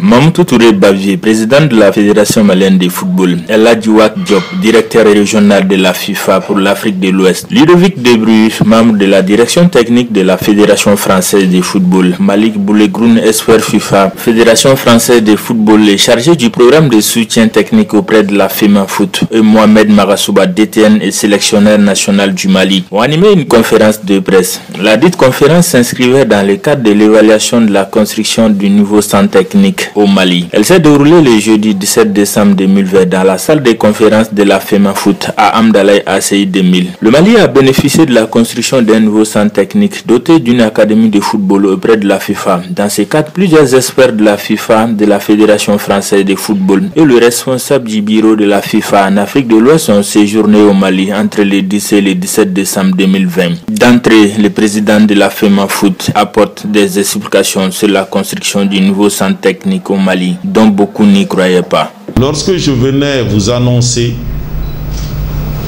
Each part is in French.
Mamadou Touré Bavier, président de la Fédération malienne de football, El Hadji Wack Diop, directeur régional de la FIFA pour l'Afrique de l'Ouest, Ludovic Debruy, membre de la direction technique de la Fédération française de football, Malik Boulegroun, expert FIFA, Fédération française de football et chargé du programme de soutien technique auprès de la FEMA Foot, et Mohamed Marasouba, DTN et sélectionneur national du Mali, ont animé une conférence de presse. La dite conférence s'inscrivait dans le cadre de l'évaluation de la construction du nouveau centre technique au Mali. Elle s'est déroulée le jeudi 17 décembre 2020 dans la salle de conférence de la FEMA Foot à Amdalaï ACI 2000. Le Mali a bénéficié de la construction d'un nouveau centre technique doté d'une académie de football auprès de la FIFA. Dans ce cadre, plusieurs experts de la FIFA, de la Fédération française de football et le responsable du bureau de la FIFA en Afrique de l'Ouest ont séjourné au Mali entre le 10 et le 17 décembre 2020. D'entrée, le président de la FEMA Foot apporte des explications sur la construction du nouveau centre technique au Mali, dont beaucoup n'y croyaient pas. Lorsque je venais vous annoncer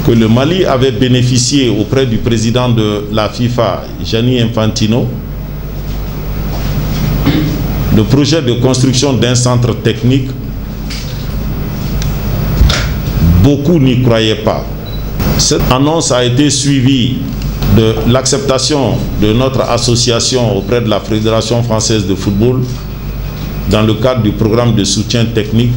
que le Mali avait bénéficié auprès du président de la FIFA, Gianni Infantino, le projet de construction d'un centre technique, beaucoup n'y croyaient pas. Cette annonce a été suivie de l'acceptation de notre association auprès de la Fédération française de football dans le cadre du programme de soutien technique.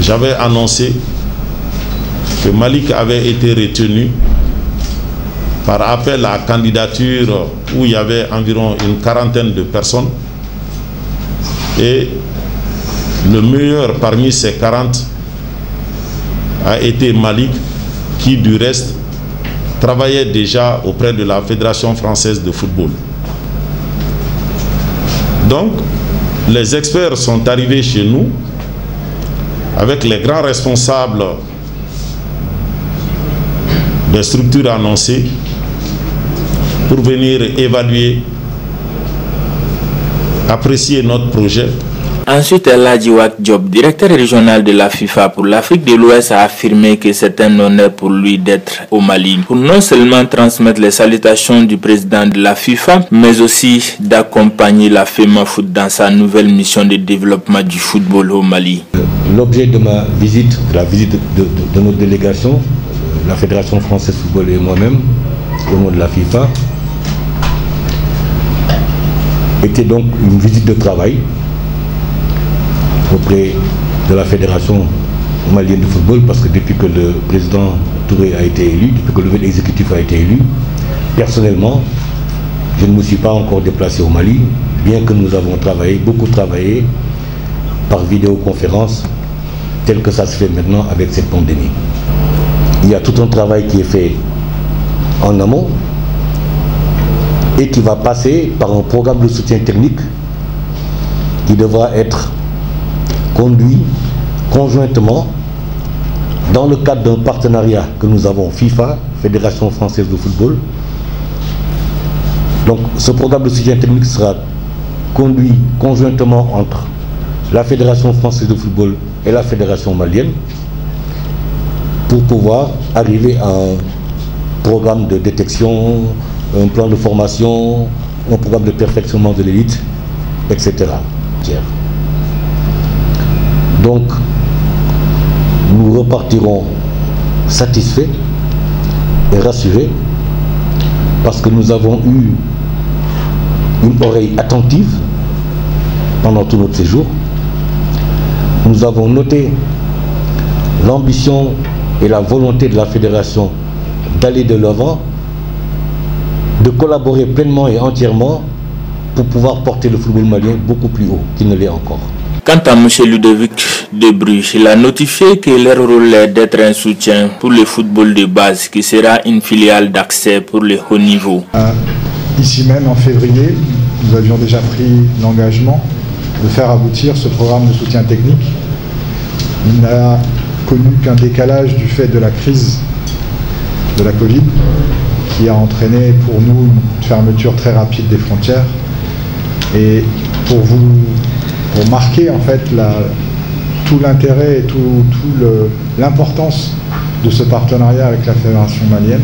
J'avais annoncé que Malik avait été retenu par appel à candidature où il y avait environ une quarantaine de personnes et le meilleur parmi ces 40 a été Malik, qui du reste travaillait déjà auprès de la Fédération française de football. Donc, les experts sont arrivés chez nous avec les grands responsables des structures annoncées pour venir évaluer, apprécier notre projet. Ensuite, El Hadji Wack Diop, directeur régional de la FIFA pour l'Afrique de l'Ouest, a affirmé que c'est un honneur pour lui d'être au Mali, pour non seulement transmettre les salutations du président de la FIFA, mais aussi d'accompagner la FEMA Foot dans sa nouvelle mission de développement du football au Mali. L'objet de ma visite, de la visite de notre délégation, la Fédération française de football et moi-même, au nom de la FIFA, était donc une visite de travail auprès de la Fédération malienne de football, parce que depuis que le président Touré a été élu, depuis que le nouvel exécutif a été élu, personnellement, je ne me suis pas encore déplacé au Mali, bien que nous avons travaillé, beaucoup travaillé par vidéoconférence, tel que ça se fait maintenant avec cette pandémie. Il y a tout un travail qui est fait en amont et qui va passer par un programme de soutien technique qui devra être conduit conjointement dans le cadre d'un partenariat que nous avons FIFA, Fédération française de football. Donc ce programme de soutien technique sera conduit conjointement entre la Fédération française de football et la Fédération malienne pour pouvoir arriver à un programme de détection, un plan de formation, un programme de perfectionnement de l'élite, etc. Donc, nous repartirons satisfaits et rassurés parce que nous avons eu une oreille attentive pendant tout notre séjour. Nous avons noté l'ambition et la volonté de la Fédération d'aller de l'avant, de collaborer pleinement et entièrement pour pouvoir porter le football malien beaucoup plus haut qu'il ne l'est encore. Quant à M. Ludovic Debruy, il a notifié que leur rôle est d'être un soutien pour le football de base, qui sera une filiale d'accès pour le haut niveau. Ici même, en février, nous avions déjà pris l'engagement de faire aboutir ce programme de soutien technique. Il n'a connu qu'un décalage du fait de la crise de la Covid, qui a entraîné pour nous une fermeture très rapide des frontières. Et pour marquer en fait tout l'intérêt et l'importance de ce partenariat avec la Fédération malienne,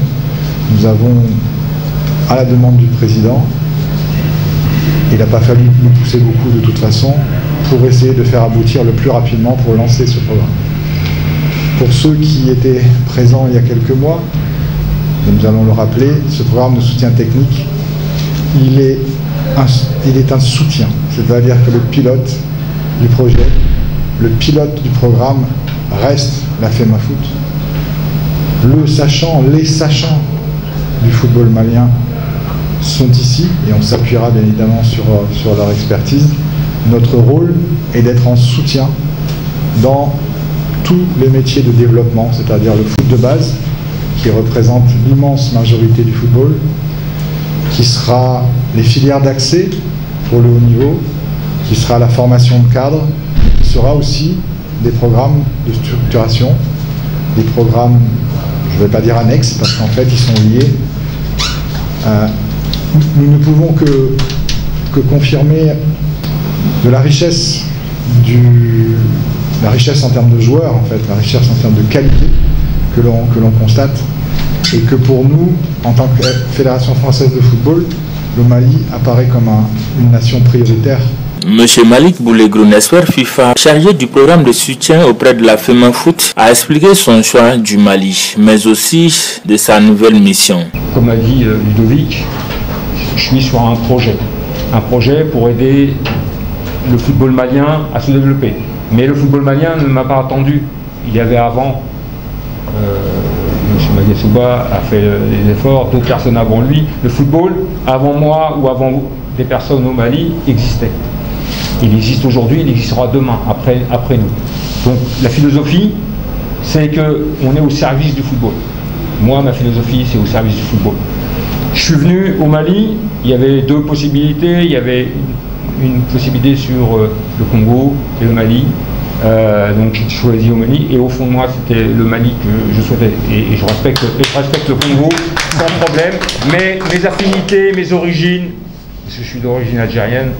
nous avons, à la demande du président, il n'a pas fallu nous pousser beaucoup de toute façon, pour essayer de faire aboutir le plus rapidement pour lancer ce programme. Pour ceux qui étaient présents il y a quelques mois, nous allons le rappeler, ce programme de soutien technique, il est un soutien, c'est-à-dire que le pilote du projet, le pilote du programme reste la FEMAFOOT. Les sachants du football malien sont ici et on s'appuiera bien évidemment sur leur expertise. Notre rôle est d'être en soutien dans tous les métiers de développement, c'est-à-dire le foot de base, qui représente l'immense majorité du football, qui sera les filières d'accès pour le haut niveau, qui sera la formation de cadre, qui sera aussi des programmes de structuration, des programmes, je ne vais pas dire annexes, parce qu'en fait ils sont liés. Nous ne pouvons que confirmer de la richesse en termes de joueurs, en fait, la richesse en termes de qualité que l'on constate, et que pour nous, en tant que Fédération française de football, le Mali apparaît comme une nation prioritaire. Monsieur Malik Boulegrou, expert FIFA chargé du programme de soutien auprès de la FEMAFOOT, a expliqué son choix du Mali, mais aussi de sa nouvelle mission. Comme a dit Ludovic, je suis sur un projet pour aider le football malien à se développer. Mais le football malien ne m'a pas attendu. Il y avait avant, M. Maguessouba a fait des efforts, d'autres personnes avant lui. Le football, avant moi ou avant des personnes au Mali, existait. Il existe aujourd'hui, il existera demain, après nous. Donc la philosophie, c'est qu'on est au service du football. Moi, ma philosophie, c'est au service du football. Je suis venu au Mali, il y avait deux possibilités. Il y avait une possibilité sur le Congo et le Mali. Donc j'ai choisi au Mali, et au fond de moi, c'était le Mali que je souhaitais. Et je respecte le Congo sans problème. Mais mes affinités, mes origines, parce que je suis d'origine algérienne,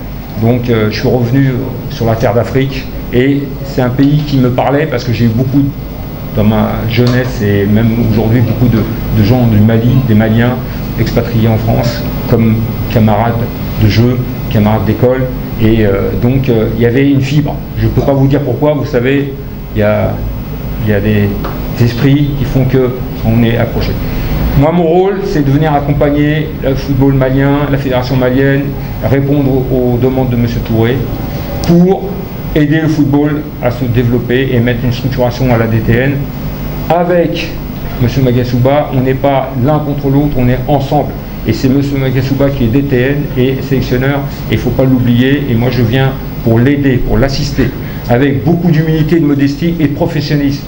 donc je suis revenu sur la terre d'Afrique. Et c'est un pays qui me parlait parce que j'ai eu beaucoup, dans ma jeunesse et même aujourd'hui, beaucoup de gens du Mali, des Maliens expatriés en France, comme camarades de jeu, camarades d'école. Et donc il y avait une fibre. Je ne peux pas vous dire pourquoi, vous savez, il y a des esprits qui font qu'on est accroché. Moi, mon rôle, c'est de venir accompagner le football malien, la fédération malienne, répondre aux demandes de M. Touré pour aider le football à se développer et mettre une structuration à la DTN. Avec M. Maguessouba, on n'est pas l'un contre l'autre, on est ensemble. Et c'est M. Maguessouba qui est DTN et sélectionneur, et il ne faut pas l'oublier. Et moi, je viens pour l'aider, pour l'assister, avec beaucoup d'humilité, de modestie et de professionnalisme.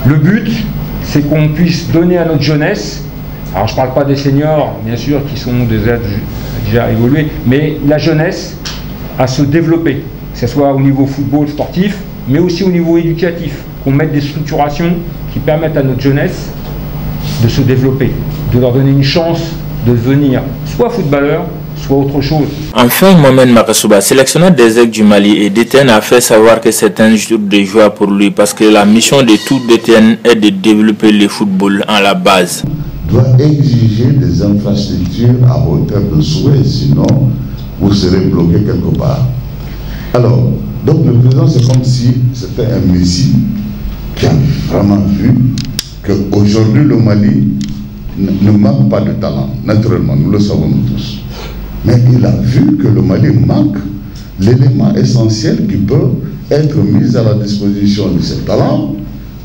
Le but, c'est qu'on puisse donner à notre jeunesse, alors je ne parle pas des seniors, bien sûr, qui sont des êtres déjà évolués, mais la jeunesse à se développer, que ce soit au niveau football sportif, mais aussi au niveau éducatif, qu'on mette des structurations qui permettent à notre jeunesse de se développer, de leur donner une chance de devenir soit footballeur, soit autre chose. Enfin, Mohamed Makasouba, sélectionneur des Aigles du Mali et DTN, a fait savoir que c'est un jour de joie pour lui parce que la mission de tout DTN est de développer le football en la base. Doit exiger des infrastructures à hauteur de souhait, sinon vous serez bloqué quelque part. Alors, donc le président, c'est comme si c'était un messie qui a vraiment vu qu'aujourd'hui le Mali ne manque pas de talent, naturellement, nous le savons tous. Mais il a vu que le Mali manque l'élément essentiel qui peut être mis à la disposition de ces talents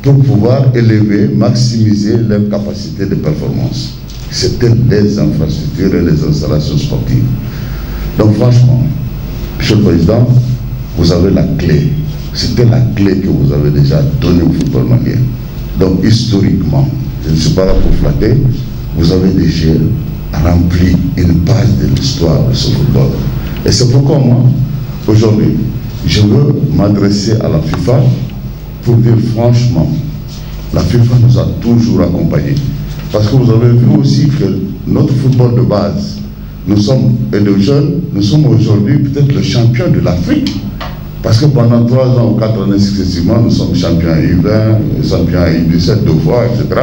pour pouvoir élever, maximiser leurs capacités de performance. C'était les infrastructures et les installations sportives. Donc franchement, Monsieur le Président, vous avez la clé. C'était la clé que vous avez déjà donnée au football malien. Donc historiquement, je ne suis pas là pour flatter, vous avez déjà rempli une page de l'histoire de ce football. Et c'est pourquoi moi, aujourd'hui, je veux m'adresser à la FIFA pour dire franchement, la FIFA nous a toujours accompagnés. Parce que vous avez vu aussi que notre football de base, nous sommes, et de jeunes, nous sommes aujourd'hui peut-être le champion de l'Afrique. Parce que pendant 3 ans ou 4 années successivement, nous sommes champions à U20, champions à U17 2 fois, etc.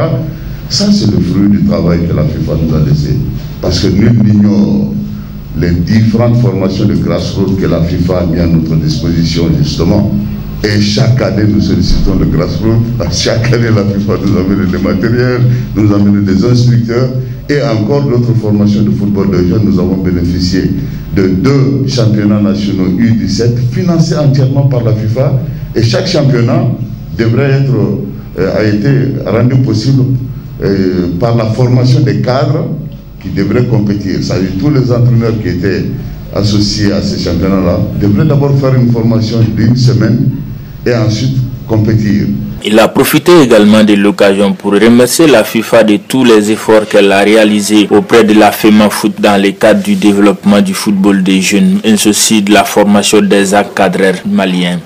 Ça, c'est le fruit du travail que la FIFA nous a laissé. Parce que nul n'ignore les différentes formations de grassroots que la FIFA a mis à notre disposition justement. Et chaque année, nous sollicitons le grassroots. Chaque année, la FIFA nous amène des matériels, nous amène des instructeurs et encore d'autres formations de football de jeunes. Nous avons bénéficié de 2 championnats nationaux U17 financés entièrement par la FIFA. Et chaque championnat devrait a été rendu possible par la formation des cadres qui devraient compétir. Ça veut dire tous les entraîneurs qui étaient associés à ces championnats-là devraient d'abord faire une formation d'1 semaine et ensuite compétir. Il a profité également de l'occasion pour remercier la FIFA de tous les efforts qu'elle a réalisés auprès de la FEMAFOOT dans le cadre du développement du football des jeunes, ainsi aussi de la formation des encadreurs maliens.